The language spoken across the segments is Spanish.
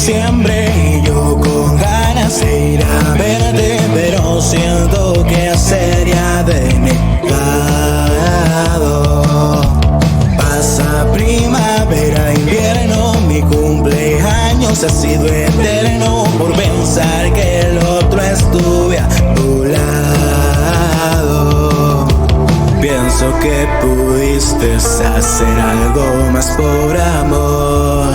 diciembre y yo con ganas de ir a verte, pero siento que sería denegado. Pasa primavera, invierno, mi cumpleaños ha sido eterno por pensar que el otro estuve a tu lado. Pienso que pudiste hacer algo más por amor.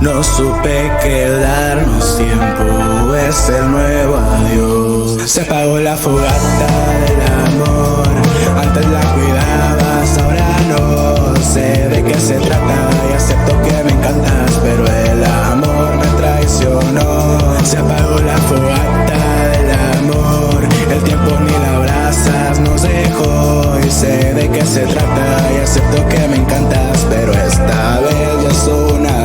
No supe quedarnos, tiempo es el nuevo adiós. Se apagó la fogata del amor, antes la cuidabas, ahora no. Sé de qué se trata y acepto que me encantas, pero el amor me traicionó. Se apagó la fogata del amor, el tiempo ni la brasas nos dejó. Y sé de qué se trata y acepto que me encantas, pero esta vez ya es un adiós.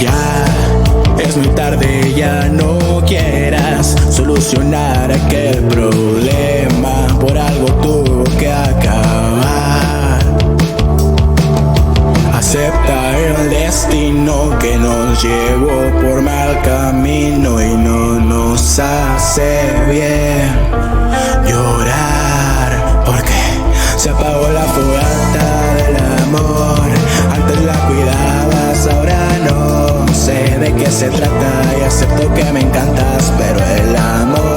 Ya es muy tarde, ya no quieras solucionar aquel problema, por algo tuvo que acabar. Acepta el destino que nos llevó por mal camino y no nos hace bien llorar, porque se apagó la fogata del amor, antes la cuidabas, ahora no. Sé de qué se trata y acepto que me encantas, pero el amor